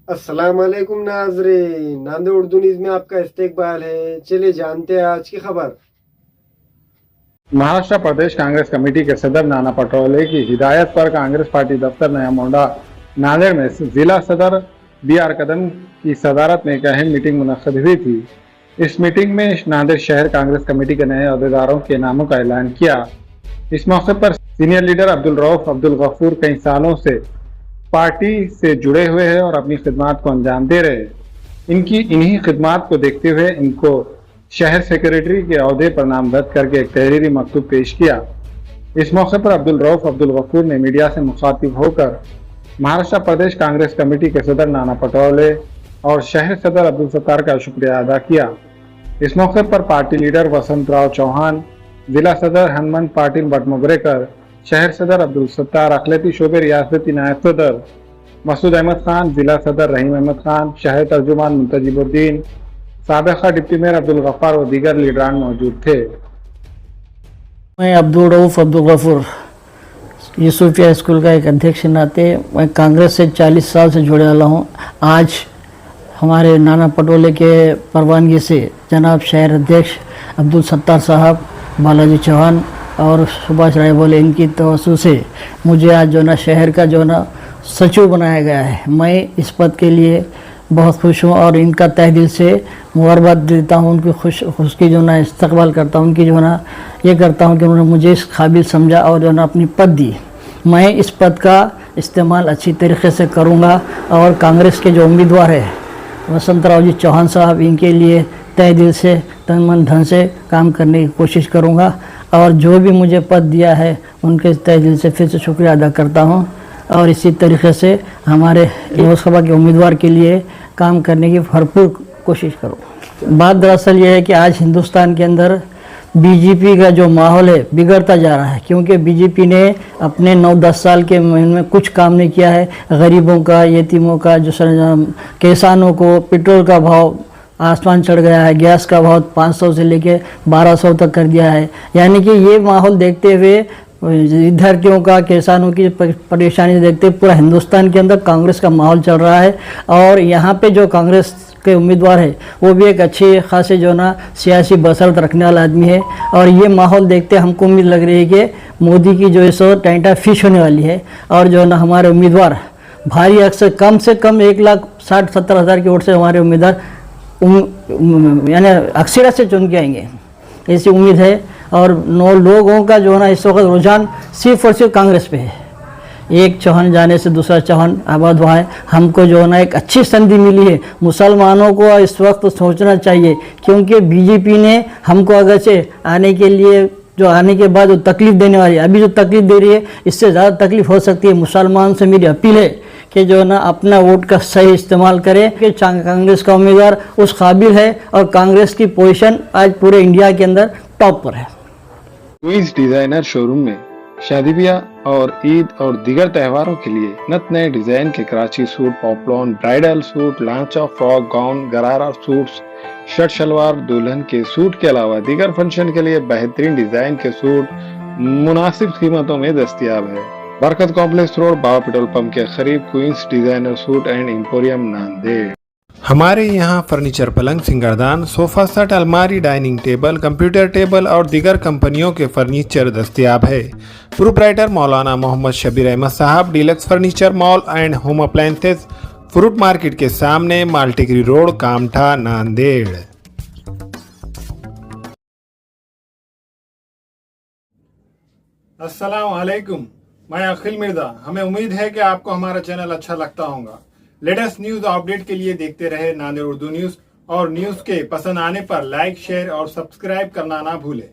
अस्सलाम वालेकुम नाज़रीन, नांदेड़ उर्दू न्यूज़ में आपका इस्तकबाल है। चलिए जानते हैं आज की खबर। महाराष्ट्र प्रदेश कांग्रेस कमेटी के सदर नाना पटोले की हिदायत पर कांग्रेस पार्टी दफ्तर नया मोहल्ला नांदेड़ में जिला सदर बी.आर. कदम की सदारत में एक अहम मीटिंग मुनक्किद हुई थी। इस मीटिंग में नांदेड़ शहर कांग्रेस कमेटी के नए अहदेदारों के नामों का ऐलान किया। इस मौके पर सीनियर लीडर अब्दुल रऊफ अब्दुल गफूर कई सालों से पार्टी से जुड़े हुए हैं और अपनी खिदमात को अंजाम दे रहे हैं। इन्हीं खिदमात को देखते हुए इनको शहर सेक्रेटरी के ओहदे पर नामजद करके एक तहरीरी मकतूब पेश किया। इस मौके पर अब्दुल रऊफ अब्दुल गफूर ने मीडिया से मुखातिब होकर महाराष्ट्र प्रदेश कांग्रेस कमेटी के सदर नाना पटोले और शहर सदर अब्दुल सत्तार का शुक्रिया अदा किया। इस मौके पर पार्टी लीडर वसंतराव चौहान, जिला सदर हनुमंत पाटिल बटमुगरेकर, शहर सदर अब्दुल सत्तार, अखिलती शोबे रियासती नायब सदर मसूद अहमद खान, जिला सदर रहीम अहमद खान, शहर तर्जुमान मुंतजिबुद्दीन, साबिका डिप्टी मेयर अब्दुल गफ्फार व दीगर लीडरान मौजूद थे। मैं अब्दुल रऊफ अब्दुल गफूर यूसुफिया स्कूल का एक अध्यक्ष नाते मैं कांग्रेस से 40 साल से जुड़े वाला हूँ। आज हमारे नाना पटोले के परवानगी से जनाब शहर अध्यक्ष अब्दुल सत्तार साहब, बालाजी चौहान और सुभाष राय बोले, इनकी तवज्जो से मुझे आज जो ना शहर का जो ना सचिव बनाया गया है। मैं इस पद के लिए बहुत खुश हूँ और इनका तहे दिल से मुबारकबाद देता हूँ। उनकी खुशी जो ना इस्तकबाल करता हूँ, उनकी जो ना ये करता हूँ कि उन्होंने मुझे इस काबिल समझा और जो ना अपनी पद दी। मैं इस पद का इस्तेमाल अच्छी तरीके से करूँगा और कांग्रेस के जो उम्मीदवार है वसंतराव जी चौहान साहब, इनके लिए तहे दिल से तन मन धन से काम करने की कोशिश करूँगा और जो भी मुझे पद दिया है उनके तहे दिल से फिर से शुक्रिया अदा करता हूँ और इसी तरीके से हमारे लोकसभा के उम्मीदवार के लिए काम करने की भरपूर कोशिश करूँ। बात दरअसल ये है कि आज हिंदुस्तान के अंदर बीजेपी का जो माहौल है बिगड़ता जा रहा है, क्योंकि बीजेपी ने अपने 9-10 साल के में कुछ काम नहीं किया है। गरीबों का, यतीमों का, जो किसानों को पेट्रोल का भाव आसमान चढ़ गया है, गैस का भाव 500 से लेके 1200 तक कर दिया है। यानी कि ये माहौल देखते हुए विद्यार्थियों का, किसानों की परेशानी देखते हुए पूरा हिंदुस्तान के अंदर कांग्रेस का माहौल चल रहा है और यहाँ पे जो कांग्रेस के उम्मीदवार है वो भी एक अच्छे खासे जो ना सियासी बसरत रखने वाला आदमी है और ये माहौल देखते हमको उम्मीद लग रही है कि मोदी की जो इस टाइटा फिश होने वाली है और जो ना हमारे उम्मीदवार भारी अक्सर कम से कम 1,60,70,000 की वोट से हमारे उम्मीदवार यानी अक्सर से चुन के आएंगे, ऐसी उम्मीद है। और 9 लोगों का जो है ना इस वक्त रुझान सिर्फ और सिर्फ कांग्रेस पे है। एक चौहान जाने से दूसरा चौहान आबाद हुआ है। हमको जो है ना एक अच्छी संधि मिली है। मुसलमानों को इस वक्त सोचना चाहिए, क्योंकि बीजेपी ने हमको अगर से आने के लिए जो आने के बाद जो तकलीफ देने वाली है, अभी जो तकलीफ दे रही है इससे ज़्यादा तकलीफ हो सकती है। मुसलमान से मेरी अपील है कि जो है ना अपना वोट का सही इस्तेमाल करें कि कांग्रेस का उम्मीदवार उस काबिल है और कांग्रेस की पोजीशन आज पूरे इंडिया के अंदर टॉप पर है। क्वींस डिजाइनर शोरूम में शादी ब्याह और ईद और दीगर त्योहारों के लिए नत नए डिजाइन के Karachi suit, poplin, bridal suit, लांचा, frock, gown, gharara suits, shirt shalwar, दुल्हन के सूट के अलावा दीगर फंक्शन के लिए बेहतरीन डिजाइन के सूट मुनासिब कीमतों में दस्तयाब है। Barkat complex road, Baba petrol pump के करीब, queens designer suit and emporium Nanded. हमारे यहाँ फर्नीचर, पलंग, सिंगारदान, सोफा सेट, अलमारी, डाइनिंग टेबल, कंप्यूटर टेबल और दीगर कंपनियों के फर्नीचर दस्तयाब है। प्रोप्राइटर मौलाना मोहम्मद शबीर अहमद साहब, deluxe furniture mall and home appliances, fruit market के सामने, माल्टीगिरी रोड, कामठा, नांदेड़। अस्सलाम वालेकुम, मैं अखिल मिर्जा। हमें उम्मीद है कि आपको हमारा चैनल अच्छा लगता होगा। लेटेस्ट न्यूज अपडेट के लिए देखते रहे नांदेड़ उर्दू न्यूज और न्यूज के पसंद आने पर लाइक, शेयर और सब्सक्राइब करना ना भूलें।